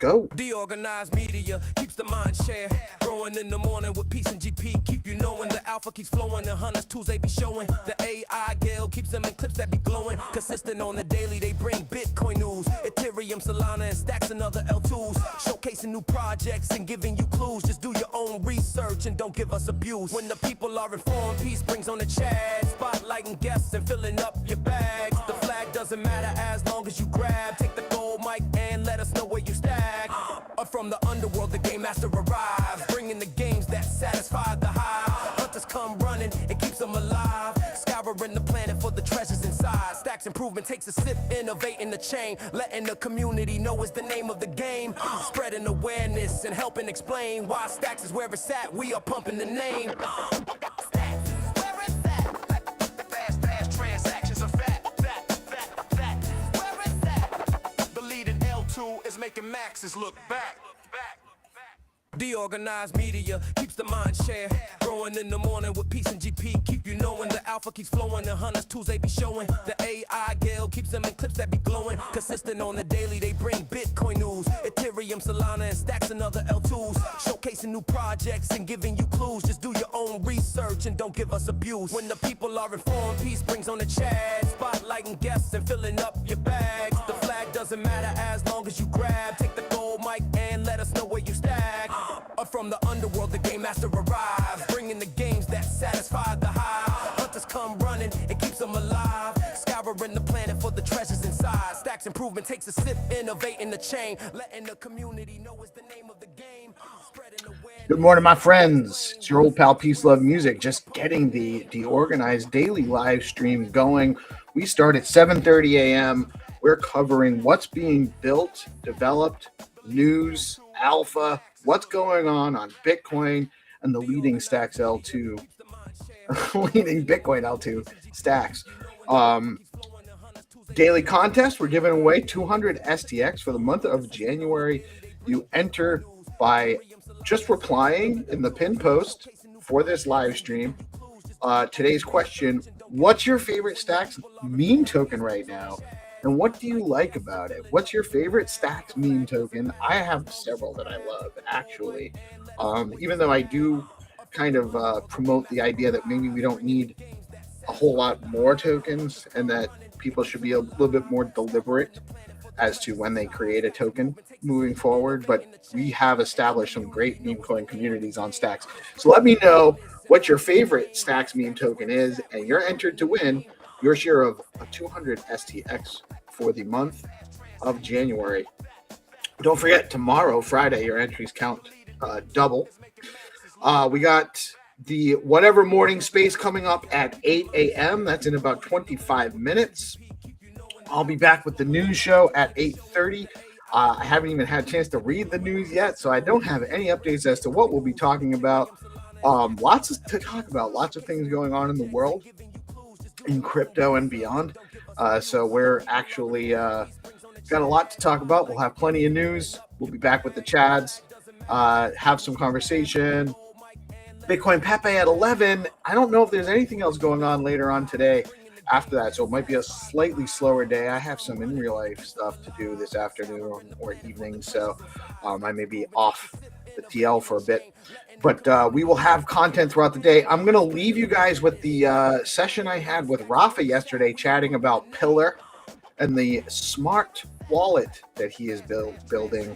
go. DeOrganized media keeps the mind share growing in the morning with peace and GP. Keep you knowing the alpha keeps flowing. The hunters tools they be showing. The AI Gale keeps them in clips that be glowing. Consistent on the daily, they bring Bitcoin news. Ethereum, Solana, and stacks and other L2s. Showcasing new projects and giving you clues. Just do your own research and don't give us abuse. When the people are informed, peace brings on the chat. Spotlighting guests and filling up your bags. The flag doesn't matter as long as you grab. Take the gold mic and let us know where you stack. Up from the underworld, the game master arrives, bringing the games that satisfy the hive. Hunters come running, it keeps them alive. Scouring the planet for the treasures inside. Stacks improvement takes a sip, innovating the chain. Letting the community know is the name of the game. Spreading awareness and helping explain why Stacks is where it's at. We are pumping the name. Stacks, where it's at. Fast transactions are fat. Where it's at. The leading L2 is making maxes look back. DeOrganized media keeps the mind share growing in the morning with peace and GP. Keep you knowing the alpha keeps flowing. The hunters tools they be showing. The AI Gale keeps them in clips that be glowing. Consistent on the daily, they bring Bitcoin news. Ethereum, Solana, and stacks and other L2s. Showcasing new projects and giving you clues. Just do your own research and don't give us abuse. When the people are informed, peace brings on the chat. Spotlighting guests and filling up your bags. The flag doesn't matter as long as you grab. Take the gold mic and let us know where you stack. Up from the underworld, the game master arrives, bringing the games that satisfy the hive. Hunters come running, it keeps them alive. Scouring the planet for the treasures inside. Stacks improvement takes a sip, innovating the chain. Letting the community know is the name of the game. Spreading awareness. Good morning, my friends. It's your old pal Peace Love Music, just getting the DeOrganized daily live stream going. We start at 7:30 a.m. We're covering what's being built, developed, news, alpha, what's going on Bitcoin and the leading stacks L2, leading Bitcoin L2 stacks. Daily contest, we're giving away 200 STX for the month of January. You enter by just replying in the pinned post for this live stream. Today's question, what's your favorite stacks meme token right now? And what do you like about it? What's your favorite stacks meme token? I have several that I love, actually. Even though I do kind of promote the idea that maybe we don't need a whole lot more tokens and that people should be a little bit more deliberate as to when they create a token moving forward. But we have established some great meme coin communities on Stacks. So let me know what your favorite Stacks meme token is, and you're entered to win your share of a 200 STX for the month of January. Don't forget, tomorrow, Friday, your entries count double. We got the Whatever Morning Space coming up at 8 a.m. That's in about 25 minutes. I'll be back with the news show at 8:30. I haven't even had a chance to read the news yet, so I don't have any updates as to what we'll be talking about. Lots to talk about, lots of things going on in the world, in crypto and beyond. So we're actually got a lot to talk about. We'll have plenty of news. We'll be back with the Chads, have some conversation. Bitcoin Pepe at 11. I don't know if there's anything else going on later on today after that, so it might be a slightly slower day. I have some in real life stuff to do this afternoon or evening, so I may be off the TL for a bit. But we will have content throughout the day. I'm going to leave you guys with the session I had with Rafa yesterday chatting about Pillar and the smart wallet that he is building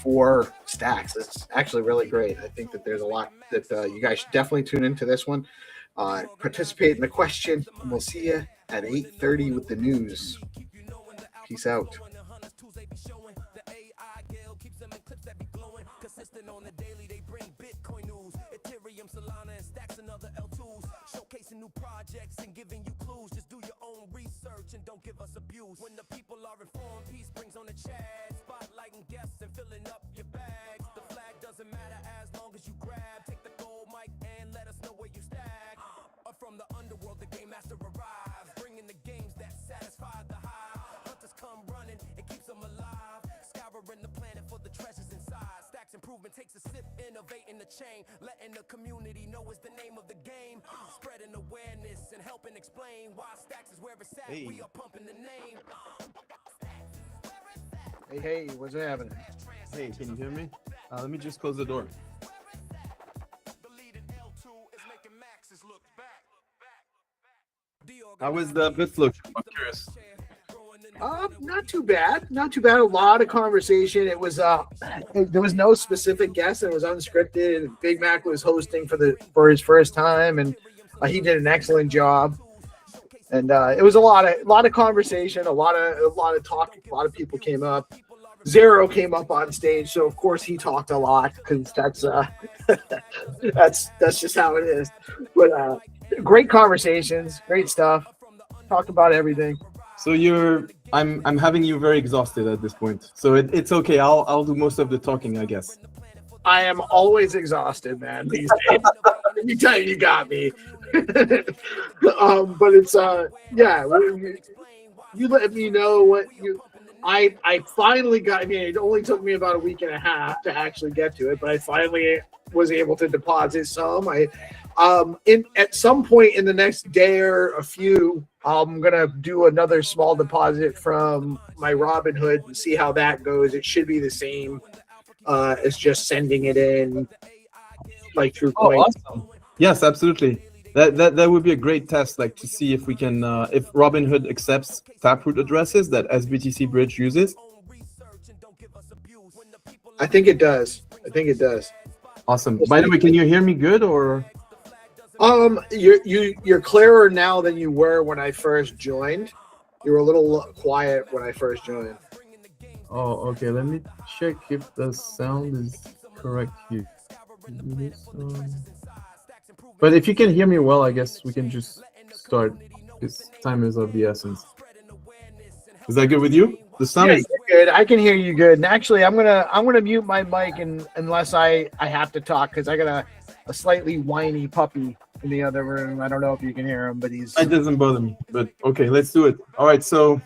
for Stacks. It's actually really great. I think that there's a lot that you guys should definitely tune into this one. Participate in the question, and we'll see you at 8:30 with the news. Peace out. Consistent on the daily, they bring Bitcoin news, Ethereum, Solana, and stacks and other L2s. Showcasing new projects and giving you clues. Just do your own research and don't give us abuse. When the people are informed, peace brings on the chat. Spotlighting guests and filling up your bags. The flag doesn't matter as long as you grab. Take the gold mic and let us know where you stack. Up from the underworld, the game master arrives, bringing the games that satisfy the hive. Hunters come running, it keeps them alive. Scouring the planet for the treasures inside. Stacks improvement takes a sip, innovating the chain. Letting the community know is the name of the game. Spreading awareness and helping explain why Stacks is where it's at. We are pumping the name. Stacks, where it's at. Hey, what's happening? Hey, can you hear me? Let me just close the door. How was the bit look? I'm curious. Not too bad. Not too bad. A lot of conversation. It was there was no specific guest. It was unscripted. Big Mac was hosting for his first time, and he did an excellent job. And it was a lot of conversation, a lot of talk. A lot of people came up. Zero came up on stage, so of course he talked a lot because that's that's just how it is. But great conversations, great stuff. Talked about everything. So I'm having you very exhausted at this point. So it's okay. I'll do most of the talking, I guess. I am always exhausted, man. These days, anytime you got me. But it's yeah. You let me know what you. I finally got. I mean, it only took me about a week and a half to actually get to it, but I finally was able to deposit some. At some point in the next day or a few, I'm gonna do another small deposit from my Robinhood and see how that goes. It should be the same as just sending it in like through Coin. Awesome. Yes, absolutely. That would be a great test, like to see if we can if Robinhood accepts Taproot addresses that SBTC Bridge uses. I think it does. Awesome. By the way, can you hear me good or? You're clearer now than you were when I first joined. You were a little quiet when I first joined. Oh, okay. Let me check if the sound is correct here. But if you can hear me well, I guess we can just start. Because time is of the essence. Is that good with you? The sound is good. I can hear you good. And actually, I'm gonna mute my mic unless I have to talk because I got a slightly whiny puppy in the other room. I don't know if you can hear him, but it doesn't bother me. But okay, let's do it. All right. So,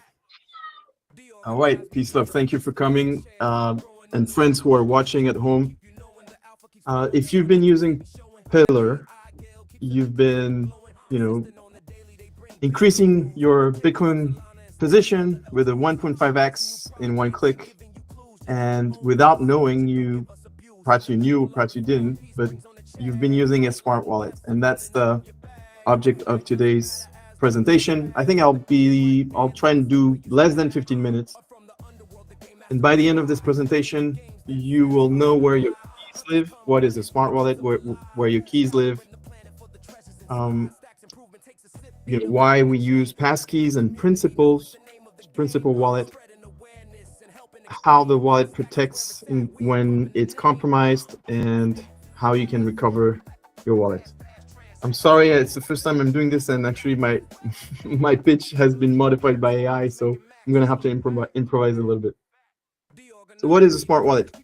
all right, peace, love. Thank you for coming, and friends who are watching at home. If you've been using Pillar, you've been, increasing your Bitcoin position with a 1.5x in one click, and without knowing, perhaps you knew, perhaps you didn't, but you've been using a smart wallet, and that's the object of today's presentation. I think I'll try and do less than 15 minutes, and by the end of this presentation, you will know where your keys live, what is a smart wallet, where your keys live, why we use passkeys and principal wallet, how the wallet protects when it's compromised, and how you can recover your wallet. I'm sorry, it's the first time I'm doing this, and actually my pitch has been modified by AI, so I'm gonna have to improvise a little bit. So what is a smart wallet?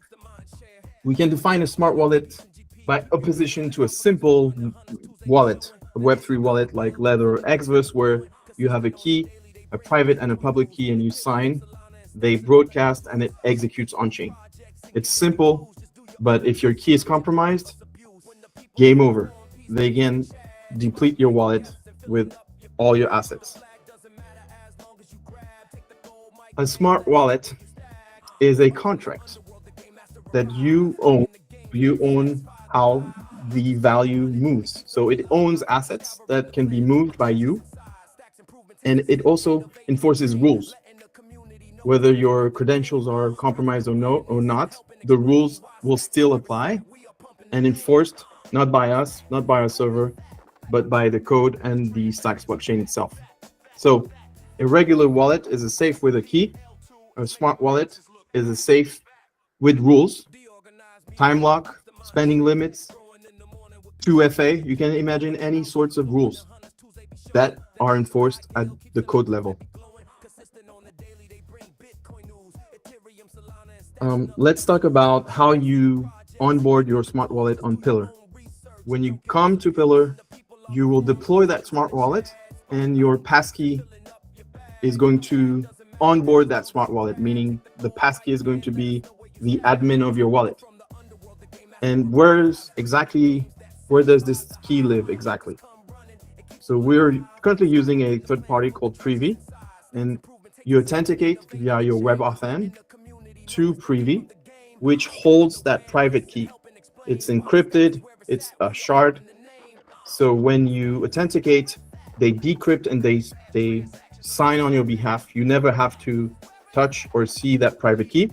We can define a smart wallet by opposition to a simple wallet, a Web3 wallet like Ledger or Exverse, where you have a key, a private and a public key, and you sign, they broadcast, and it executes on-chain. It's simple, but if your key is compromised, game over. They can deplete your wallet with all your assets. A smart wallet is a contract that you own. You own how the value moves. So it owns assets that can be moved by you, and it also enforces rules. Whether your credentials are compromised or not, the rules will still apply and enforced not by us, not by our server, but by the code and the Stacks blockchain itself. So a regular wallet is a safe with a key. A smart wallet is a safe with rules, time lock, spending limits, 2FA. You can imagine any sorts of rules that are enforced at the code level. Let's talk about how you onboard your smart wallet on Pillar. When you come to Pillar, you will deploy that smart wallet, and your passkey is going to onboard that smart wallet, meaning the passkey is going to be the admin of your wallet. And where does this key live exactly? So we're currently using a third party called Privy, and you authenticate via your WebAuthn, to Privy, which holds that private key. It's encrypted, it's a shard. So when you authenticate, they decrypt and they sign on your behalf. You never have to touch or see that private key.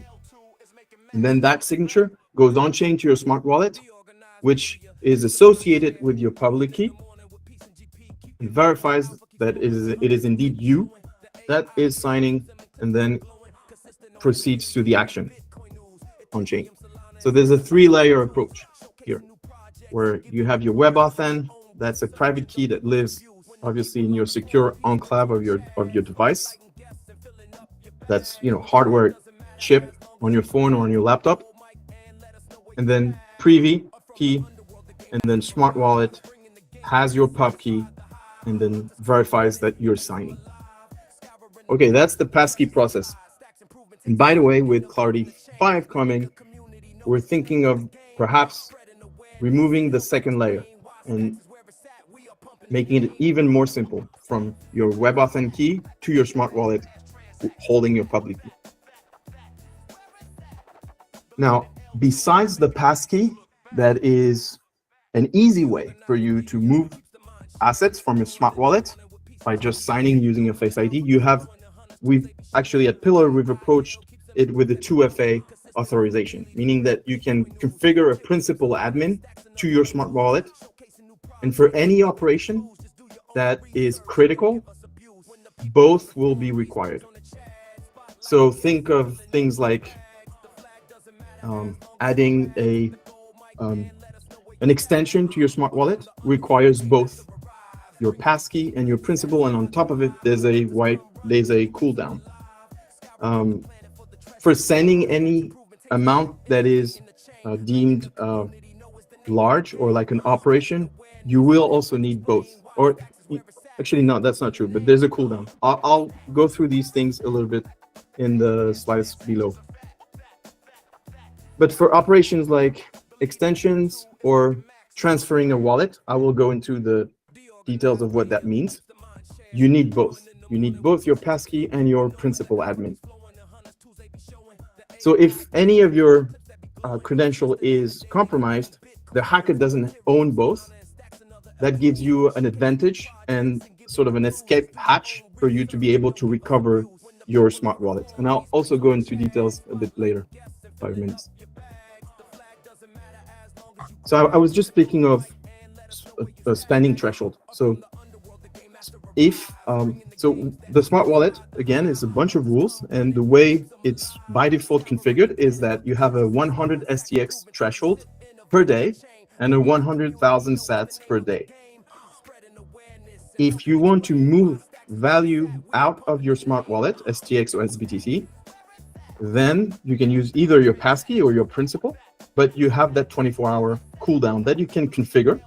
And then that signature goes on chain to your smart wallet, which is associated with your public key, and verifies that it is indeed you that is signing, and then proceeds to the action on chain. So there's a 3-layer approach here, where you have your WebAuthn. That's a private key that lives obviously in your secure enclave of your device. That's, you know, hardware chip on your phone or on your laptop. And then Privy key, and then smart wallet has your pub key, and then verifies that you're signing. Okay, that's the passkey process. And by the way, with Clarity 5 coming, we're thinking of perhaps removing the second layer and making it even more simple, from your WebAuthn key to your smart wallet holding your public key. Now, besides the passkey, that is an easy way for you to move assets from your smart wallet by just signing using your Face ID. We've actually at Pillar, we've approached it with a 2FA authorization, meaning that you can configure a principal admin to your smart wallet. And for any operation that is critical, both will be required. So think of things like adding an extension to your smart wallet requires both your passkey and your principal, and on top of it, there's a cooldown. For sending any amount that is deemed large or like an operation, you will also need both. Or actually, no, that's not true, but there's a cooldown. I'll go through these things a little bit in the slides below. But for operations like extensions or transferring a wallet, I will go into the details of what that means. You need both. You need both your passkey and your principal admin. So if any of your credential is compromised, the hacker doesn't own both. That gives you an advantage and sort of an escape hatch for you to be able to recover your smart wallet. And I'll also go into details a bit later, 5 minutes. So I was just speaking of a spending threshold. So if so the smart wallet, again, is a bunch of rules, and the way it's by default configured is that you have a 100 STX threshold per day and a 100,000 sats per day. If you want to move value out of your smart wallet, STX or SBTC, then you can use either your passkey or your principal, but you have that 24-hour cooldown that you can configure.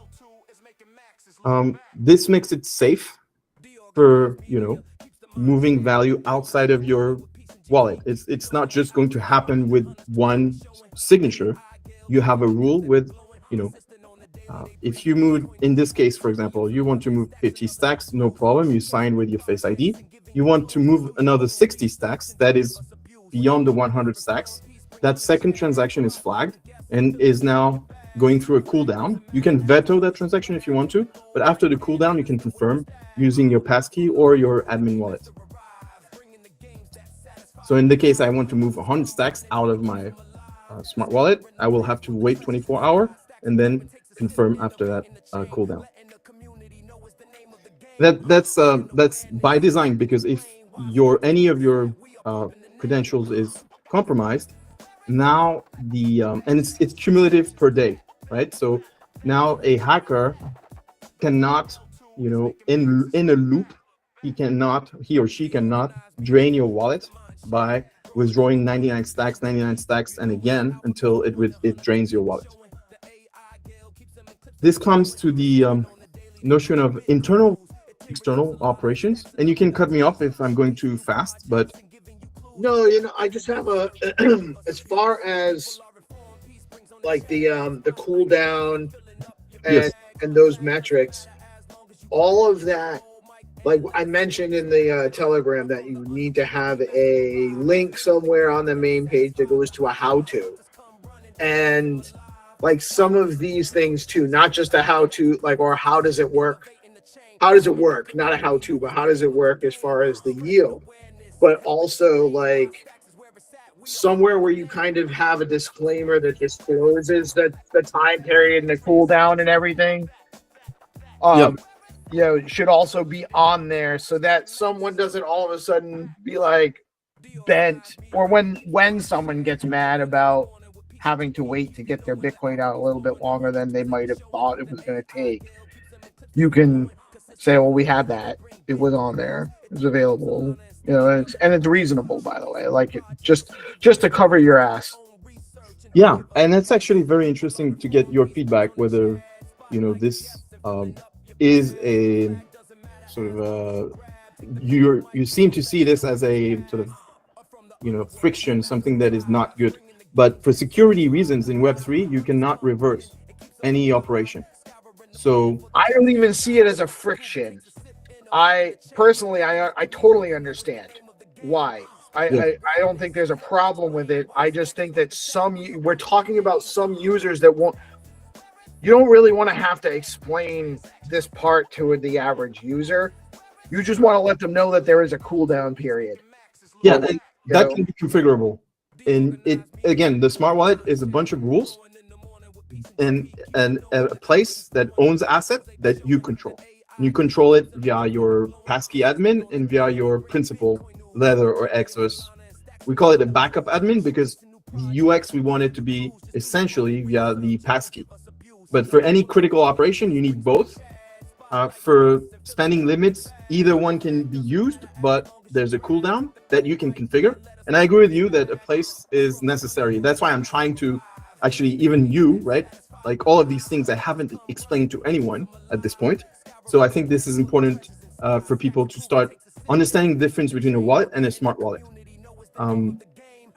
This makes it safe for, you know, moving value outside of your wallet. It's not just going to happen with one signature. You have a rule with, you know, if you move, in this case, for example, you want to move 50 stacks, no problem. You sign with your Face ID. You want to move another 60 stacks, that is beyond the 100 stacks. That second transaction is flagged and is now going through a cooldown. You can veto that transaction if you want to, but after the cooldown, you can confirm using your passkey or your admin wallet. So in the case I want to move 100 stacks out of my smart wallet, I will have to wait 24 hours and then confirm after that cooldown. That's by design, because if any of your credentials is compromised, now and it's cumulative per day, right? So now a hacker cannot, you know, in a loop, he or she cannot drain your wallet by withdrawing 99 stacks, and again until it drains your wallet. This comes to the notion of internal, external operations, and you can cut me off if I'm going too fast, but no, you know, I just have a as far as like the cooldown and yes. and those metrics, all of that, like I mentioned in the Telegram, that you need to have a link somewhere on the main page that goes to a how-to. And like some of these things too, not just a how-to, like, or how does it work? How does it work? Not a how-to, but how does it work as far as the yield? But also like somewhere where you kind of have a disclaimer that discloses that the time period and the cooldown and everything. You know, should also be on there so that someone doesn't all of a sudden be like bent, or when someone gets mad about having to wait to get their Bitcoin out a little bit longer than they might have thought it was going to take. You say, well, we had that. It was on there. It was available. You know, and it's reasonable, by the way. Like, it just to cover your ass. Yeah, and it's actually very interesting to get your feedback whether, you know, this is a sort of you seem to see this as a sort of, you know, friction, something that is not good. But for security reasons in Web3, you cannot reverse any operation. So I don't even see it as a friction. I personally, I totally understand why. I don't think there's a problem with it. I just think that we're talking about some users that won't. You don't really want to have to explain this part to the average user. You just want to let them know that there is a cooldown period. Yeah, and that can be configurable. And it, again, the smart wallet is a bunch of rules and a place that owns asset that you control. You control it via your passkey admin and via your principal, Lather or Exodus. We call it a backup admin because the UX, we want it to be essentially via the passkey. But for any critical operation, you need both. For spending limits, either one can be used, but there's a cooldown that you can configure. And I agree with you that a place is necessary. That's why I'm trying to actually, even you, right? Like all of these things I haven't explained to anyone at this point. So I think this is important for people to start understanding the difference between a wallet and a smart wallet.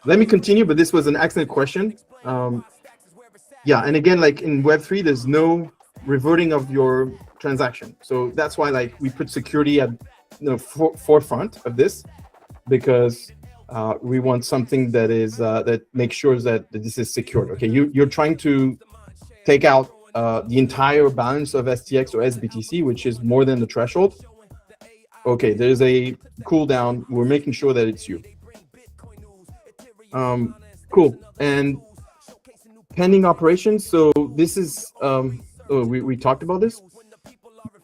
Let me continue, but this was an excellent question. Yeah, and again, like in Web3, there's no reverting of your transaction. So that's why like we put security at the forefront of this, because we want something that is that makes sure that this is secured. Okay, you're trying to take out the entire balance of STX or SBTC, which is more than the threshold. Okay, there's a cooldown. We're making sure that it's you. Cool. And pending operations. So this is we talked about this.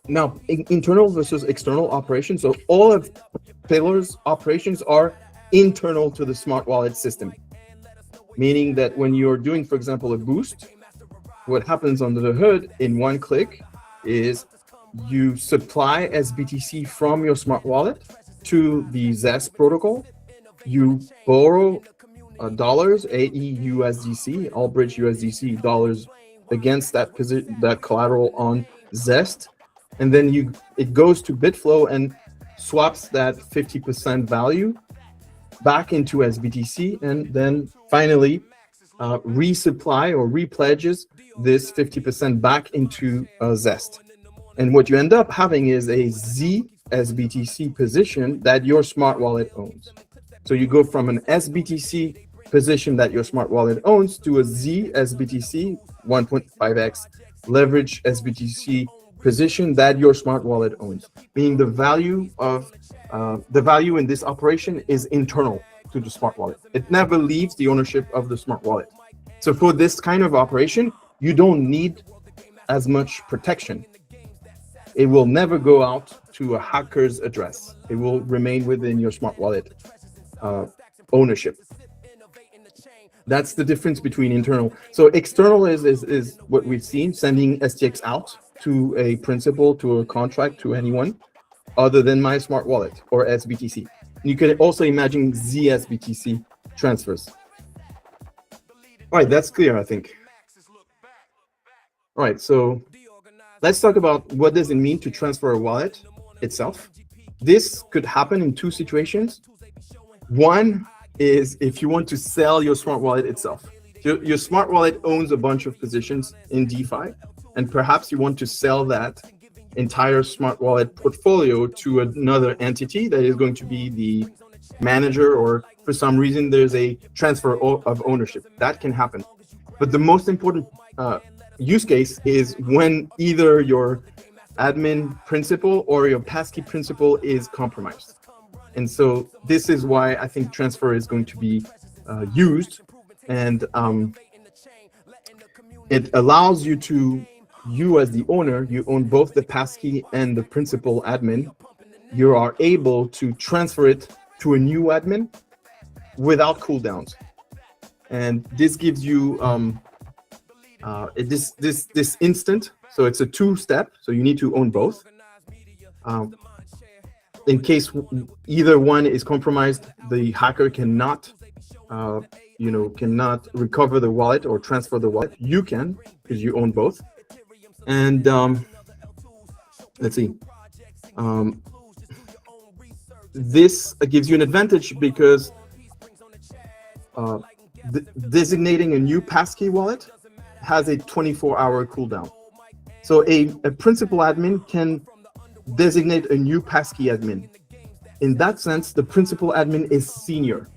Now, internal versus external operations. So all of Pillar's operations are internal to the smart wallet system, meaning that when you're doing, for example, a boost, what happens under the hood in one click is you supply SBTC from your smart wallet to the Zest protocol. You borrow dollars, AEUSDC, Albridge USDC dollars against that collateral on Zest, and then it goes to Bitflow and swaps that 50% value back into SBTC, and then finally resupply or repledges this 50% back into Zest. And what you end up having is a Z SBTC position that your smart wallet owns. So you go from an SBTC position that your smart wallet owns to a Z SBTC 1.5x leverage SBTC position that your smart wallet owns, meaning the value in this operation is internal to the smart wallet. It never leaves the ownership of the smart wallet. So for this kind of operation, you don't need as much protection. It will never go out to a hacker's address. It will remain within your smart wallet ownership. That's the difference between internal. So external is what we've seen, sending STX out to a principal, to a contract, to anyone other than my smart wallet or SBTC. You can also imagine ZSBTC transfers. All right, that's clear, I think. All right, so let's talk about what does it mean to transfer a wallet itself. This could happen in two situations. One is if you want to sell your smart wallet itself. Your smart wallet owns a bunch of positions in DeFi, and perhaps you want to sell that entire smart wallet portfolio to another entity that is going to be the manager, or for some reason there's a transfer of ownership. That can happen. But the most important use case is when either your admin principal or your passkey principal is compromised. And so this is why I think transfer is going to be used, and it allows you to, you as the owner, you own both the passkey and the principal admin. You are able to transfer it to a new admin without cooldowns, and this gives you this instant. So it's a two-step. So you need to own both. In case either one is compromised, the hacker cannot, cannot recover the wallet or transfer the wallet. You can, because you own both. And let's see. This gives you an advantage because designating a new passkey wallet has a 24-hour cooldown. So a principal admin can designate a new passkey admin. In that sense, the principal admin is senior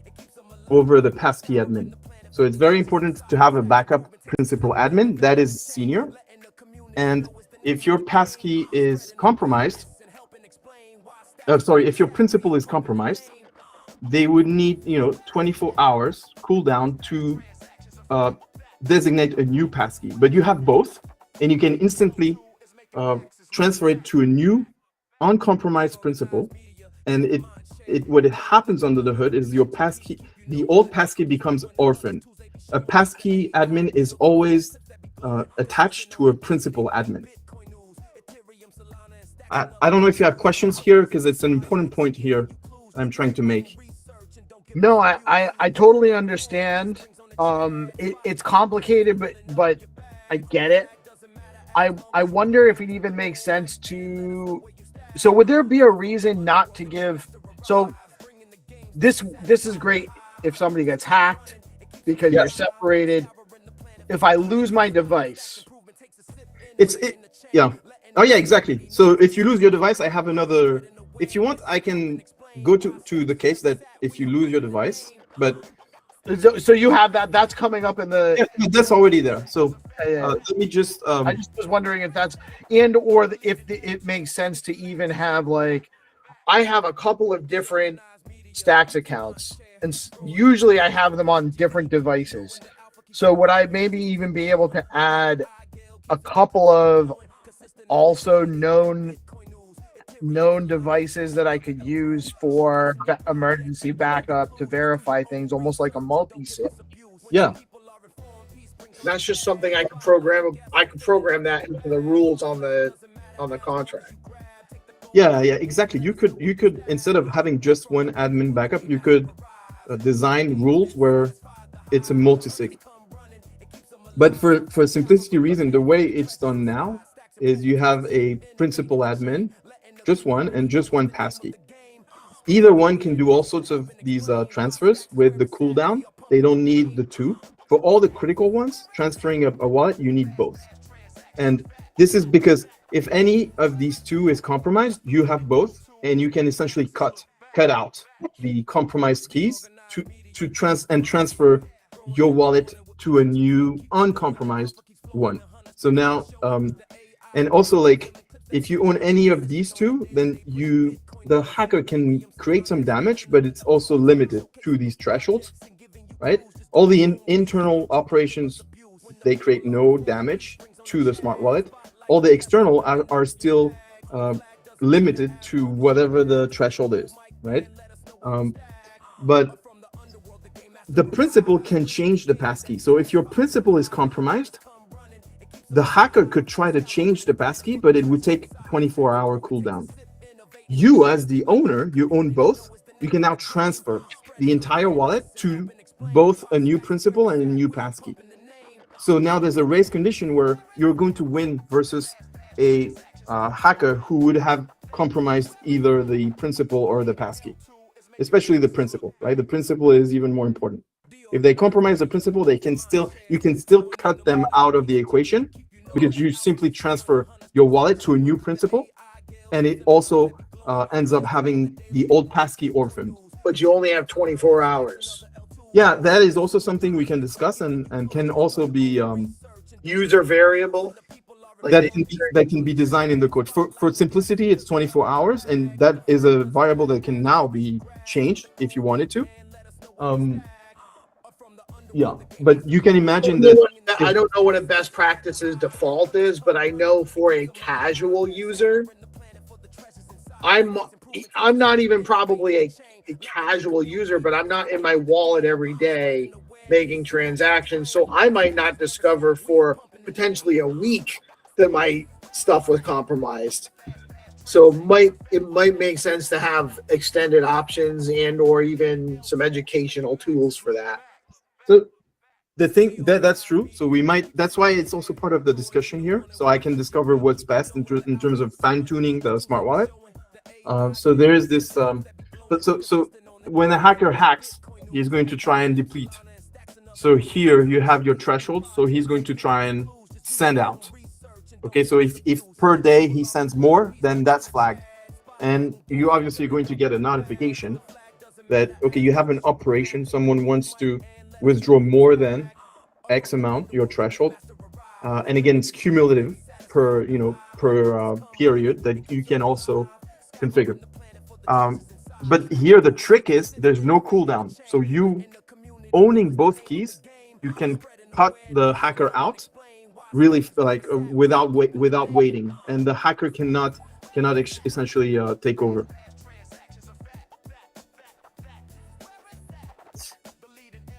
over the passkey admin. So it's very important to have a backup principal admin that is senior. And if your passkey is compromised, if your principal is compromised, they would need 24 hours cooldown to designate a new passkey. But you have both, and you can instantly transfer it to a new uncompromised principal. And what happens under the hood is your passkey, the old passkey becomes orphaned. A passkey admin is always attached to a principal admin. I don't know if you have questions here, because it's an important point here I'm trying to make. No, I totally understand. It's complicated, but I get it. I wonder if it even makes sense to. So would there be a reason not to give? So this is great if somebody gets hacked because you're separated. If I lose my device, yeah. Oh yeah, exactly. So if you lose your device, I have another. If you want, I can go to the case that if you lose your device, but so you have that. That's coming up in the. Yeah, that's already there. So let me just. I just was wondering if that's if it makes sense to even have, like, I have a couple of different Stacks accounts, and usually I have them on different devices. So would I maybe even be able to add a couple of also known devices that I could use for emergency backup to verify things, almost like a multi-sig? Yeah. That's just something I can program. I can program that into the rules on the contract. Yeah, exactly. You could instead of having just one admin backup, you could design rules where it's a multi-sig. But for simplicity reason, the way it's done now is you have a principal admin, just one, and just one passkey. Either one can do all sorts of these transfers with the cooldown. They don't need the two. For all the critical ones, transferring a wallet, you need both. And this is because if any of these two is compromised, you have both, and you can essentially cut out the compromised keys to transfer your wallet to a new uncompromised one. So now, and also, like, if you own any of these two, then the hacker can create some damage, but it's also limited to these thresholds, right? All the internal operations, they create no damage to the smart wallet. All the external are still limited to whatever the threshold is, right? But the principal can change the passkey. So if your principal is compromised, the hacker could try to change the passkey, but it would take 24-hour cooldown. You, as the owner, you own both. You can now transfer the entire wallet to both a new principal and a new passkey. So now there's a race condition where you're going to win versus a hacker who would have compromised either the principal or the passkey, especially the principal, right? The principal is even more important. If they compromise the principal, you can still cut them out of the equation because you simply transfer your wallet to a new principal, and it also ends up having the old passkey orphaned. But you only have 24 hours. Yeah, that is also something we can discuss, and can also be User variable. Like that can be designed in the code. For simplicity, it's 24 hours, and that is a variable that can now be changed if you wanted to. Yeah, but you can imagine that. I don't know what a best practices default is, but I know for a casual user, I'm not even probably a casual user, but I'm not in my wallet every day making transactions, so I might not discover for potentially a week that my stuff was compromised. So it might make sense to have extended options and or even some educational tools for that. So the thing that's true. So that's why it's also part of the discussion here. So I can discover what's best in terms of fine tuning the smart wallet. So there is this. So when a hacker hacks, he's going to try and deplete. So here you have your threshold. So he's going to try and send out. Okay, so if per day he sends more, then that's flagged. And you obviously are going to get a notification that, okay, you have an operation, someone wants to withdraw more than X amount, your threshold. And again, it's cumulative per period that you can also configure. But here the trick is there's no cooldown. So you owning both keys, you can cut the hacker out really without waiting, and the hacker cannot essentially take over.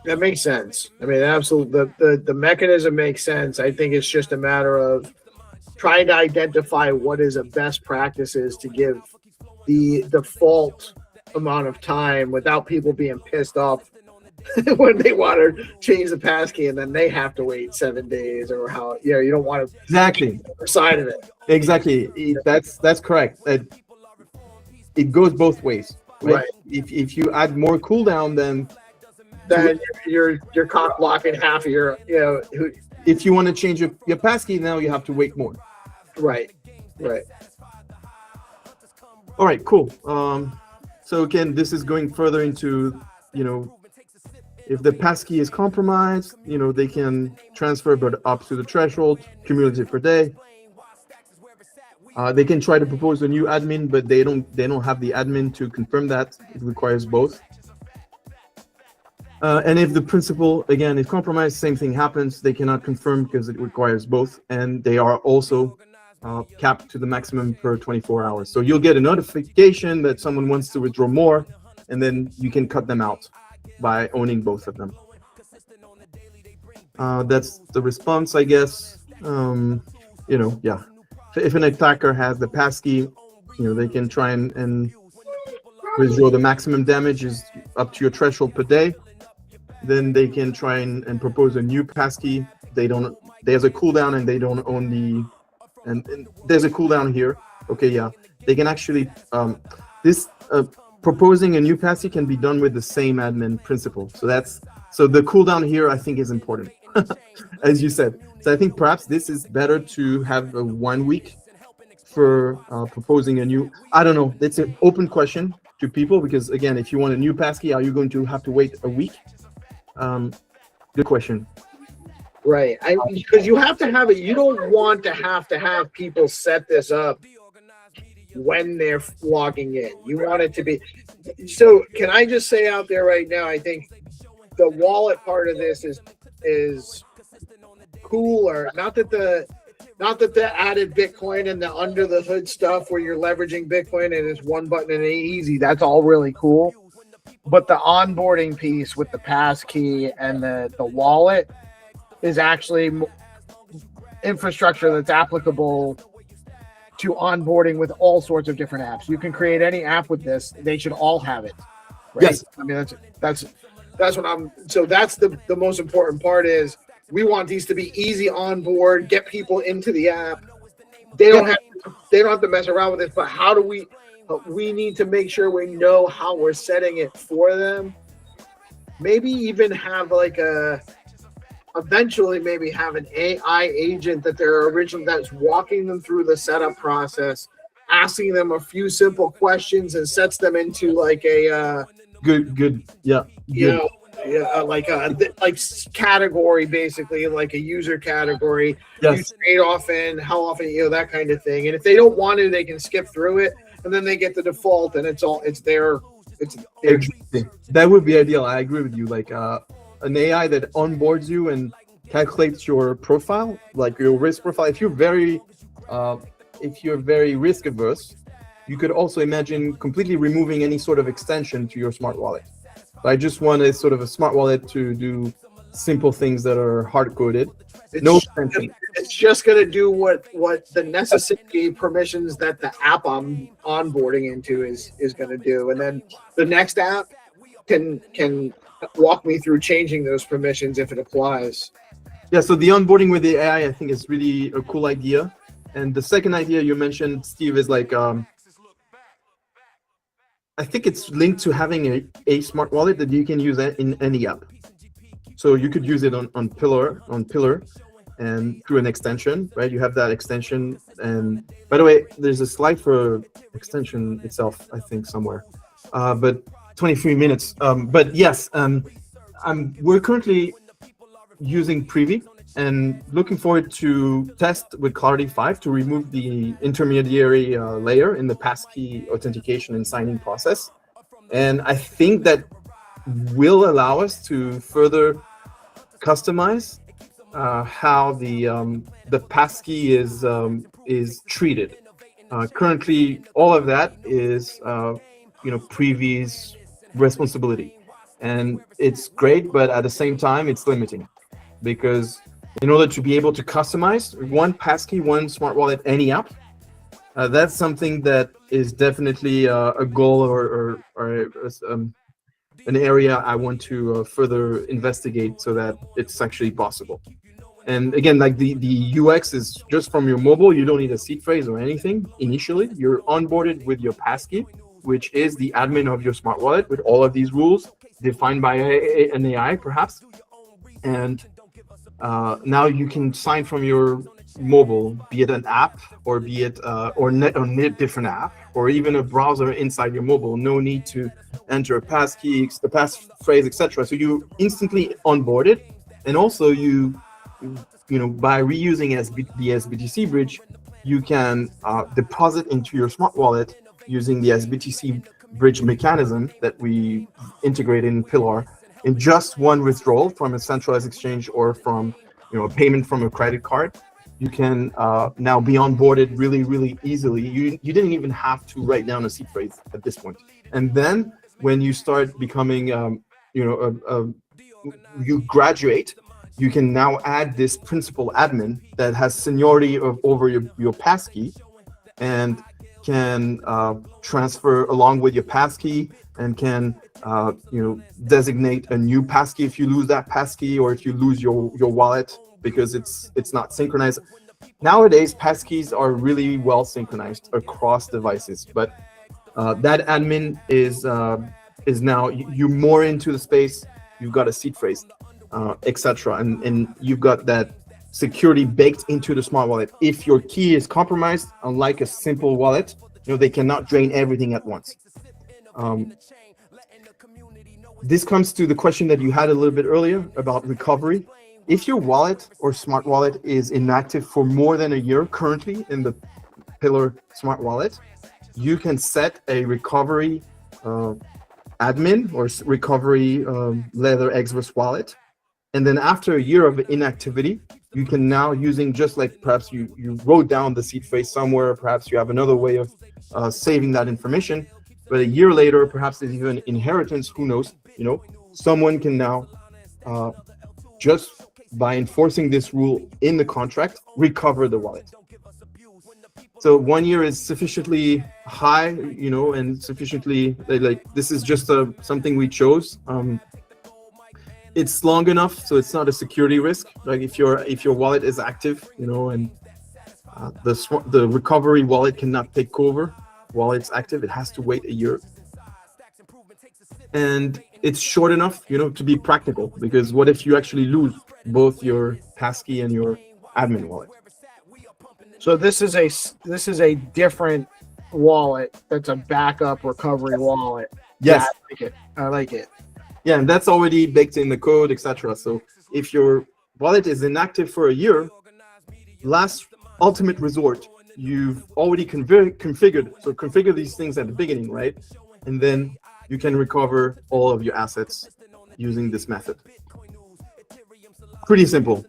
That makes sense. I mean, absolutely, the mechanism makes sense. I think it's just a matter of trying to identify what is a best practices to give the default amount of time without people being pissed off when they want to change the passkey and then they have to wait 7 days or how, you don't want to exactly side of it. Exactly. That's correct. It goes both ways. Right? If you add more cooldown, then you're cock blocking half of your, if you want to change your passkey, now you have to wait more. Right. All right, cool. So again, this is going further into, if the passkey is compromised, they can transfer but up to the threshold, cumulative per day. They can try to propose a new admin, but they don't have the admin to confirm that. It requires both. And if the principal, again, is compromised, same thing happens. They cannot confirm because it requires both. And they are also capped to the maximum per 24 hours. So you'll get a notification that someone wants to withdraw more, and then you can cut them out by owning both of them. That's the response, I guess. Yeah. If an attacker has the passkey, they can try and withdraw the maximum damage is up to your threshold per day. Then they can try and propose a new passkey. There's a cooldown and they don't own and there's a cooldown here. Okay, yeah. They can actually, proposing a new passkey can be done with the same admin principal. So the cooldown here I think is important, as you said. So I think perhaps this is better to have a 1 week for proposing a new. I don't know. It's an open question to people because again, if you want a new passkey, are you going to have to wait a week? Good question. Right, because you have to have it. You don't want to have people set this up when they're logging in. You want it to be. So can I just say out there right now, I think the wallet part of this is cooler. Not that the added Bitcoin and the under the hood stuff where you're leveraging Bitcoin and it's one button and easy. That's all really cool. But the onboarding piece with the passkey and the wallet is actually infrastructure that's applicable to onboarding with all sorts of different apps. You can create any app with this. They should all have it. Right? Yes. I mean, that's what I'm. So that's the most important part is we want these to be easy on board, get people into the app. They don't have to mess around with it. But how do we need to make sure we know how we're setting it for them. Maybe even have like eventually maybe have an AI agent that that's walking them through the setup process, asking them a few simple questions, and sets them into like a Good. Yeah. you Good. know like category, basically like a user category. You Yes. trade often, how often, that kind of thing. And if they don't want to, they can skip through it, and then they get the default, and it's their Exactly. That would be ideal. I agree with you. Like an AI that onboards you and calculates your profile, like your risk profile. If you're very risk averse, you could also imagine completely removing any sort of extension to your smart wallet. I just want a sort of a smart wallet to do simple things that are hard coded. No extension. It's just going to do what the necessary permissions that the app I'm onboarding into is going to do, and then the next app can walk me through changing those permissions if it applies. Yeah. So the onboarding with the AI, I think, is really a cool idea. And the second idea you mentioned, Steve, is like I think it's linked to having a smart wallet that you can use in any app. So you could use it on Pillar, and through an extension, right? You have that extension. And by the way, there's a slide for extension itself, I think, somewhere. But 23 minutes. But yes, we're currently using Privy and looking forward to test with Clarity 5 to remove the intermediary layer in the passkey authentication and signing process. And I think that will allow us to further customize how the passkey is treated. Currently, all of that is Privy's responsibility, and it's great, but at the same time, it's limiting, because in order to be able to customize one passkey, one smart wallet, any app, that's something that is definitely a goal or an area I want to further investigate so that it's actually possible. And again, like the UX is just from your mobile. You don't need a seed phrase or anything. Initially, you're onboarded with your passkey, which is the admin of your smart wallet with all of these rules defined by an AI, perhaps. And now you can sign from your mobile, be it an app or be it or a different app or even a browser inside your mobile. No need to enter a passkey, a passphrase, etc. So you instantly onboarded, and also by reusing the SBTC bridge, you can deposit into your smart wallet using the SBTC bridge mechanism that we integrate in Pillar in just one withdrawal from a centralized exchange or from a payment from a credit card. You can now be onboarded really, really easily. You didn't even have to write down a seed phrase at this point. And then when you start becoming, you graduate, you can now add this principal admin that has seniority over your passkey and can transfer along with your passkey and can designate a new passkey if you lose that passkey or if you lose your wallet because it's not synchronized. Nowadays, passkeys are really well synchronized across devices, but that admin is now you're more into the space. You've got a seed phrase, etc., and you've got that security baked into the smart wallet. If your key is compromised, unlike a simple wallet, they cannot drain everything at once. This comes to the question that you had a little bit earlier about recovery. If your wallet or smart wallet is inactive for more than a year currently in the Pillar smart wallet, you can set a recovery admin or recovery Leather Express wallet. And then after a year of inactivity, you can now, using just like perhaps you wrote down the seed phrase somewhere, perhaps you have another way of saving that information, but a year later, perhaps there's even inheritance, who knows, someone can now just by enforcing this rule in the contract, recover the wallet. So 1 year is sufficiently high, and sufficiently this is just something we chose. It's long enough, so it's not a security risk. Like if your wallet is active, and the recovery wallet cannot take over while it's active, it has to wait a year. And it's short enough, to be practical, because what if you actually lose both your passkey and your admin wallet? So this is a different wallet that's a backup recovery wallet. Yes. Yeah, I like it. Yeah, and that's already baked in the code, etc. So if your wallet is inactive for a year, last ultimate resort, you've already configured. So configure these things at the beginning, right? And then you can recover all of your assets using this method. Pretty simple.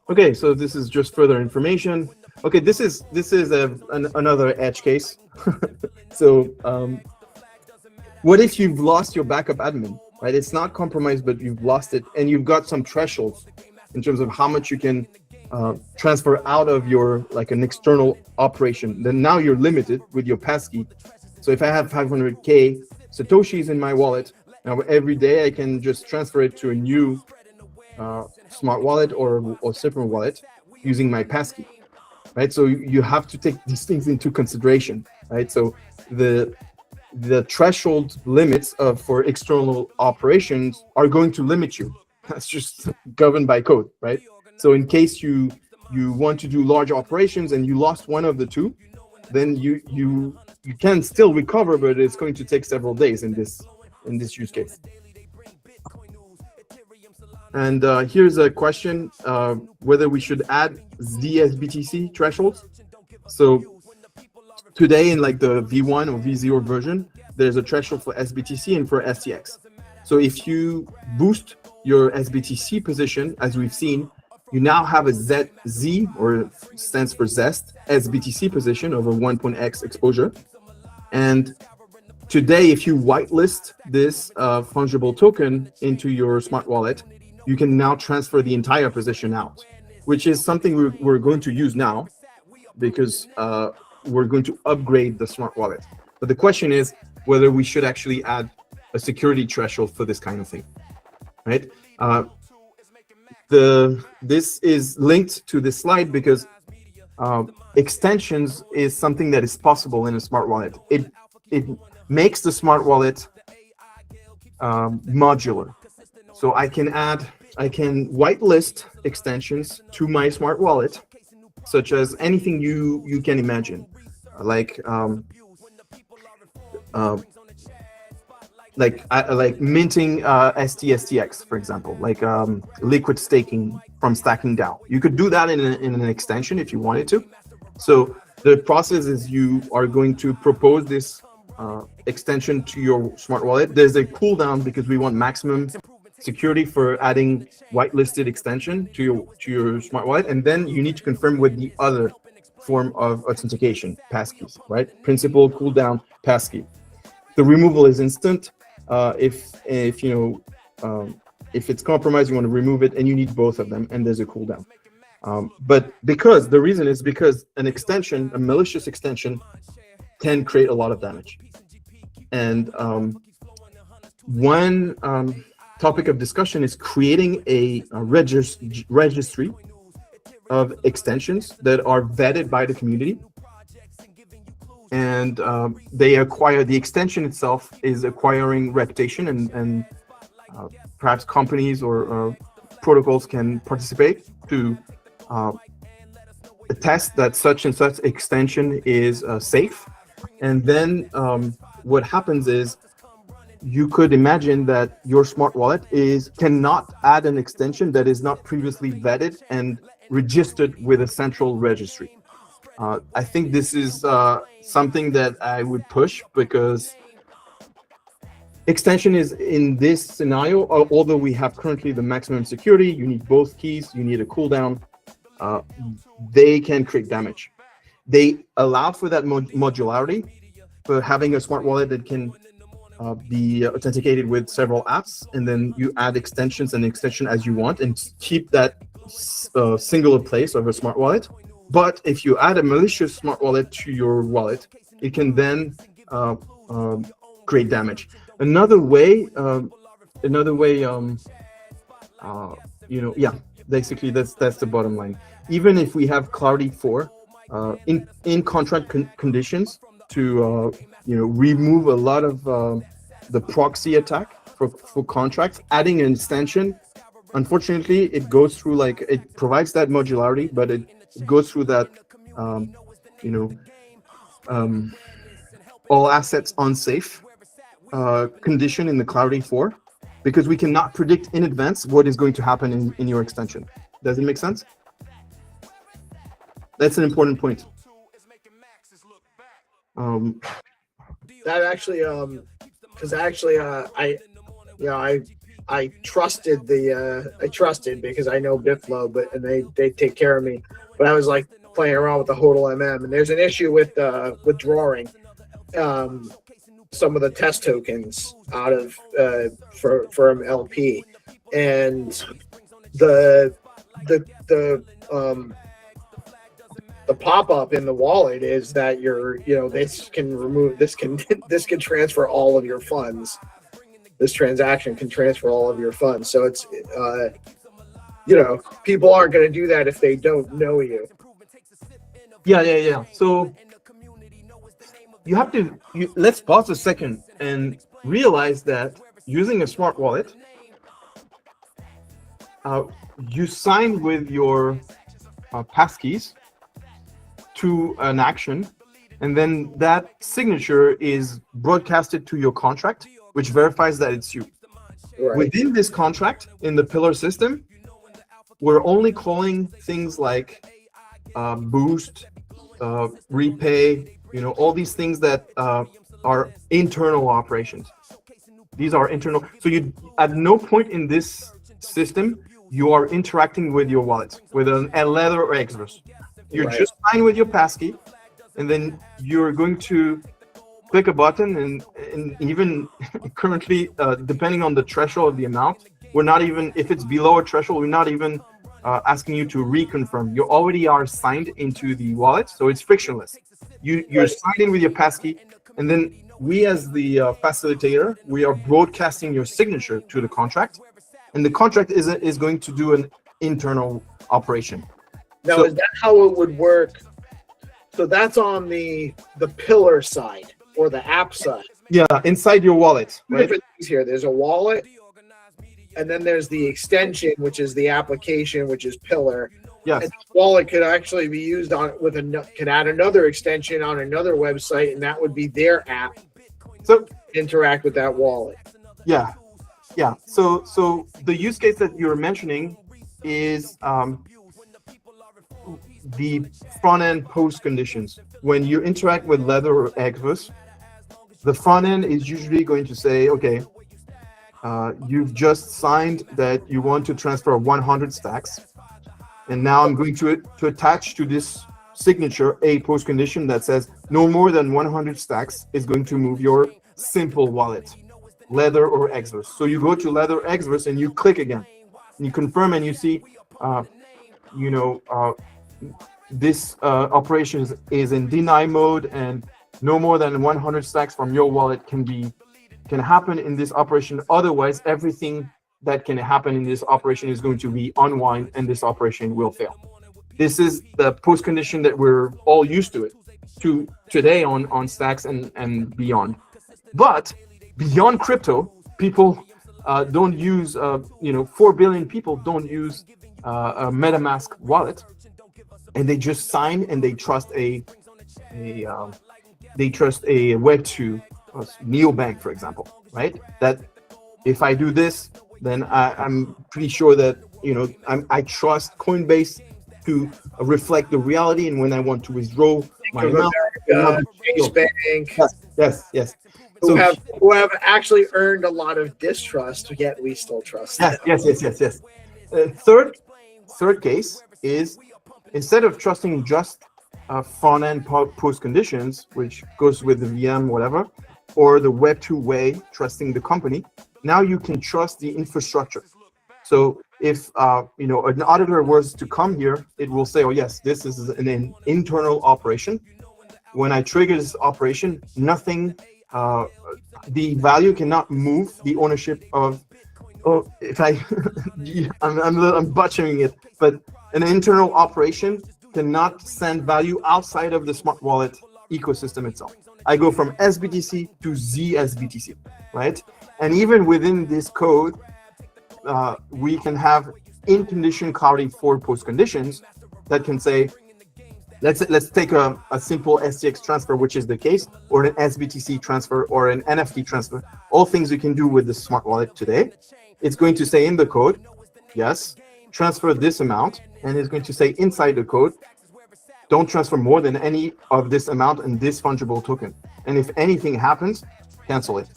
Okay, so this is just further information. Okay, this is another edge case. So what if you've lost your backup admin, right? It's not compromised, but you've lost it, and you've got some thresholds in terms of how much you can transfer out of your, like, an external operation. Then now you're limited with your passkey. So if I have 500K Satoshis in my wallet, now every day I can just transfer it to a new smart wallet or separate wallet using my passkey, right? So you have to take these things into consideration, right? So the threshold limits for external operations are going to limit you. That's just governed by code, right? So in case you want to do large operations and you lost one of the two, then you can still recover, but it's going to take several days in this use case. And here's a question, whether we should add ZSBTC thresholds. So today in, like, the V1 or V0 version, there's a threshold for SBTC and for STX. So if you boost your SBTC position, as we've seen, you now have a ZZ, or stands for Zest, SBTC position over 1.x exposure. And today, if you whitelist this fungible token into your smart wallet, you can now transfer the entire position out, which is something we're going to use now, because we're going to upgrade the smart wallet. But the question is whether we should actually add a security threshold for this kind of thing, right? This is linked to this slide because extensions is something that is possible in a smart wallet. It makes the smart wallet modular. So I can whitelist extensions to my smart wallet, such as anything you can imagine, like minting STX, for example, like liquid staking from Stacking DAO. You could do that in an extension if you wanted to. So the process is you are going to propose this extension to your smart wallet. There's a cooldown because we want maximum security for adding whitelisted extension to your smart wallet, and then you need to confirm with the other form of authentication, passkeys, right? Principal, cooldown, passkey. The removal is instant. If it's compromised, you want to remove it, and you need both of them, and there's a cooldown. But the reason is because an extension, a malicious extension, can create a lot of damage. And one topic of discussion is creating a registry of extensions that are vetted by the community. And the extension itself is acquiring reputation, and perhaps companies or protocols can participate to attest that such and such extension is safe. And then what happens is you could imagine that your smart wallet cannot add an extension that is not previously vetted and registered with a central registry. I think this is something that I would push, because extension is, in this scenario, although we have currently the maximum security, you need both keys, you need a cooldown, they can create damage. They allow for that modularity, for having a smart wallet that can be authenticated with several apps, and then you add extensions and extension as you want and keep that singular place of a smart wallet. But if you add a malicious smart wallet to your wallet, it can then create damage. Another way, basically that's the bottom line. Even if we have Clarity 4 in contract conditions, to remove a lot of the proxy attack for contracts, adding an extension. Unfortunately, it goes through it provides that modularity, but it goes through that all assets unsafe condition in the Clarity 4, because we cannot predict in advance what is going to happen in your extension. Does it make sense? That's an important point. That actually, because I trusted because I know Bitflow, and they take care of me. But I was like playing around with the HODLMM, and there's an issue with withdrawing some of the test tokens out of for LP, and the pop-up in the wallet is that this can transfer all of your funds. This transaction can transfer all of your funds. So it's people aren't going to do that if they don't know you. Yeah. So you have to let's pause a second and realize that using a smart wallet, you sign with your passkeys to an action, and then that signature is broadcasted to your contract, which verifies that it's you. Right. Within this contract, in the pillar system, we're only calling things like boost, repay, all these things that are internal operations. These are internal. So you, at no point in this system, you are interacting with your wallet with a leather or Exverse. You're Right. just fine with your passkey, and then you're going to click a button, and even currently, depending on the threshold of the amount, we're not even, if it's below a threshold, we're not even asking you to reconfirm. You already are signed into the wallet, so it's frictionless. You're signed in with your passkey, and then we, as the facilitator, we are broadcasting your signature to the contract, and the contract is going to do an internal operation. Now, is that how it would work? So that's on the pillar side or the app side. Yeah, inside your wallet, Two right? different things here. There's a wallet, and then there's the extension, which is the application, which is pillar. Yes. And the wallet could actually be used could add another extension on another website, and that would be their app. So Interact with that wallet. yeah. So the use case that you're mentioning is the front end post conditions. When you interact with Leather or Exverse, the front end is usually going to say, okay, you've just signed that you want to transfer 100 stacks, and now I'm going to attach to this signature a post condition that says no more than 100 stacks is going to move your simple wallet, Leather or Exverse. So you go to Leather Exverse and you click again, and you confirm, and you see, this operation is in deny mode, and no more than 100 stacks from your wallet can happen in this operation. Otherwise, everything that can happen in this operation is going to be unwind, and this operation will fail. This is the post condition that we're all used to today on stacks and beyond. But beyond crypto, people don't use 4 billion people don't use a MetaMask wallet, and they just sign and they trust a Web2 neobank, for example, right? That if I do this, then I'm pretty sure that I trust Coinbase to reflect the reality, and when I want to withdraw my amount, Chase Bank, yes. who have actually earned a lot of distrust, yet we still trust them. Yes. Third case is, instead of trusting just front end post conditions, which goes with the VM, whatever, or the Web2 way, trusting the company, now you can trust the infrastructure. So if an auditor was to come here, it will say, oh yes, this is an internal operation. When I trigger this operation, nothing, the value cannot move the ownership of, I'm butchering it, but an internal operation cannot send value outside of the smart wallet ecosystem itself. I go from SBTC to ZSBTC, right? And even within this code, we can have in condition clarity for post conditions that can say, let's take a simple STX transfer, which is the case, or an SBTC transfer or an NFT transfer, all things you can do with the smart wallet today. It's going to say in the code, yes, transfer this amount, and it's going to say inside the code, don't transfer more than any of this amount and this fungible token. And if anything happens, cancel it.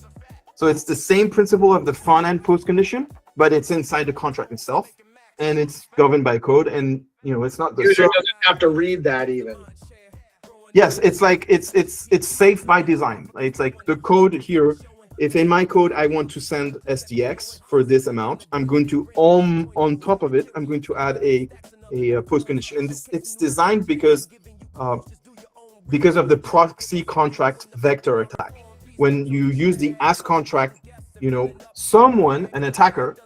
So it's the same principle of the front end post condition, but it's inside the contract itself, and it's governed by code. And it's not the user doesn't have to read that even. Yes, it's like it's safe by design. It's like the code here. If in my code I want to send SDX for this amount, I'm going to on top of it, I'm going to add a post condition, and it's designed because of the proxy contract vector attack. When you use the as contract, someone, an attacker,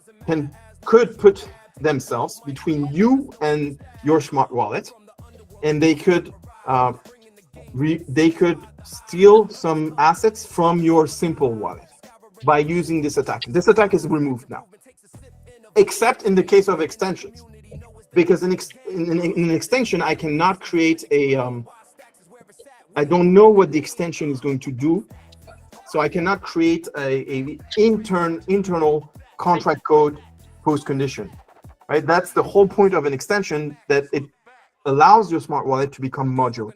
could put themselves between you and your smart wallet, and they could steal some assets from your simple wallet by using this attack. This attack is removed now, except in the case of extensions, because in an extension I cannot create I don't know what the extension is going to do, so I cannot create a internal contract code post condition. Right, that's the whole point of an extension, that it allows your smart wallet to become modular.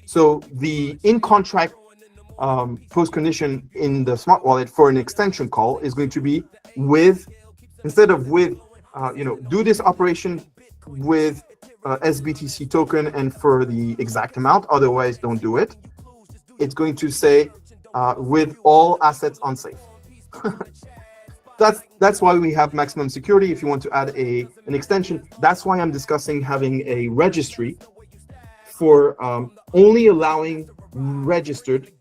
So the in-contract post condition in the smart wallet for an extension call is going to be instead of do this operation with SBTC token and for the exact amount, otherwise don't do it. It's going to say with all assets unsafe. That's why we have maximum security. If you want to add an extension, that's why I'm discussing having a registry for only allowing registered,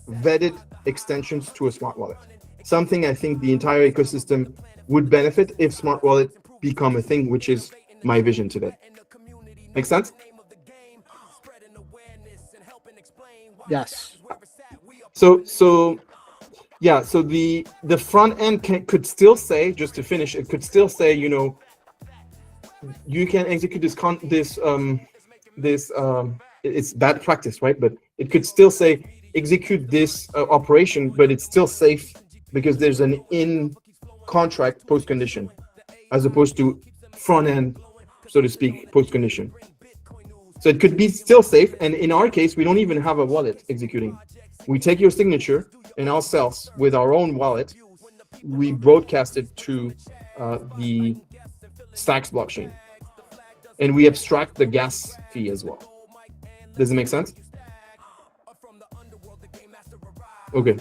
vetted extensions to a smart wallet. Something I think the entire ecosystem would benefit if smart wallet become a thing, which is my vision today. Make sense? Yes. So the front end could still say, just to finish, it could still say, you can execute it's bad practice, right? But it could still say execute this operation, but it's still safe because there's an in contract post condition as opposed to front end, so to speak, post condition. So it could be still safe. And in our case, we don't even have a wallet executing. We take your signature and ourselves with our own wallet, we broadcast it to the Stacks blockchain, and we abstract the gas fee as well. Does it make sense? Okay.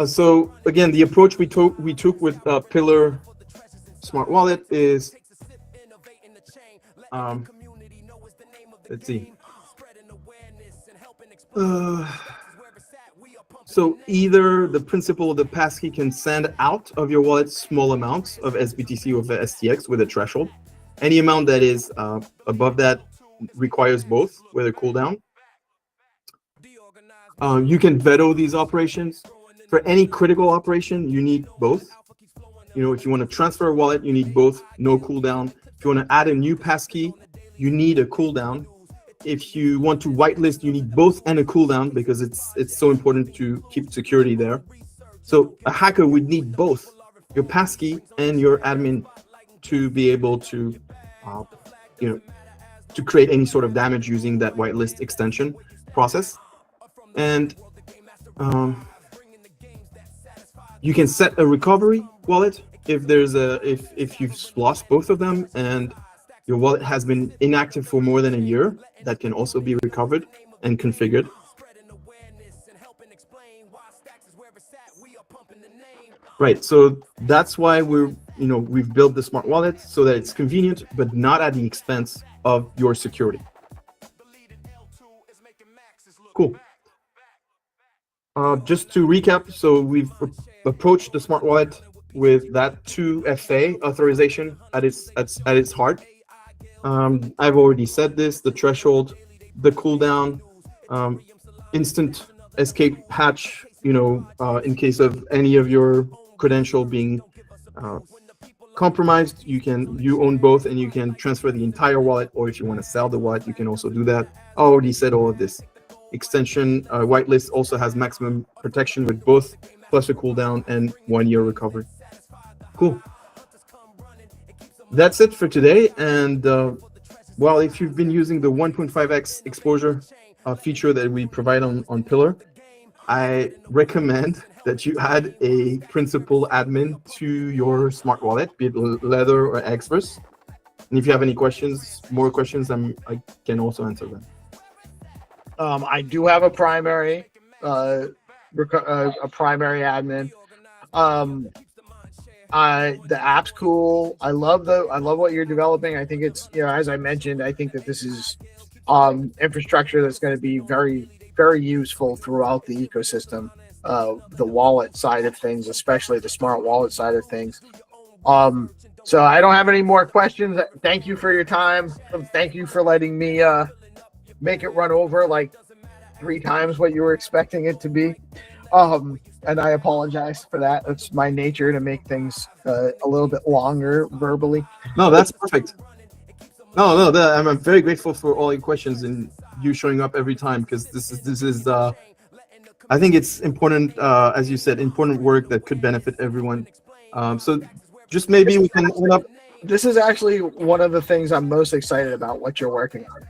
So again, the approach we took with Pillar Smart Wallet is, let's see. So either the principal of the passkey can send out of your wallet small amounts of SBTC or STX with a threshold. Any amount that is above that requires both with a cooldown. You can veto these operations. For any critical operation, you need both. If you want to transfer a wallet, you need both, no cooldown. If you want to add a new passkey, you need a cooldown. If you want to whitelist, you need both and a cooldown because it's so important to keep security there. So a hacker would need both your passkey and your admin to be able to, to create any sort of damage using that whitelist extension process. And you can set a recovery wallet if you've lost both of them and your wallet has been inactive for more than a year. That can also be recovered and configured. Right, so that's why we've built the smart wallet so that it's convenient, but not at the expense of your security. Cool. Just to recap, so we've approached the smart wallet with that 2FA authorization at its heart. I've already said this: the threshold, the cooldown, instant escape hatch, in case of any of your credential being compromised. You own both, and you can transfer the entire wallet, or if you want to sell the wallet, you can also do that. I already said all of this. Extension whitelist also has maximum protection with both plus a cooldown and 1 year recovery. Cool. That's it for today. And well, if you've been using the 1.5x exposure feature that we provide on Pillar, I recommend that you add a principal admin to your smart wallet, be it Leather or Express. And if you have any more questions, I can also answer them. I do have a primary admin. The app's cool. I love what you're developing. I think it's, as I mentioned, I think that this is infrastructure that's going to be very, very useful throughout the ecosystem. The wallet side of things, especially the smart wallet side of things. So I don't have any more questions. Thank you for your time. Thank you for letting me make it run over like 3 times what you were expecting it to be. And I apologize for that. It's my nature to make things a little bit longer verbally. No, that's perfect. No, I'm very grateful for all your questions and you showing up every time, because this is I think it's important, as you said, important work that could benefit everyone. So just maybe we can open up. This is actually one of the things I'm most excited about, what you're working on.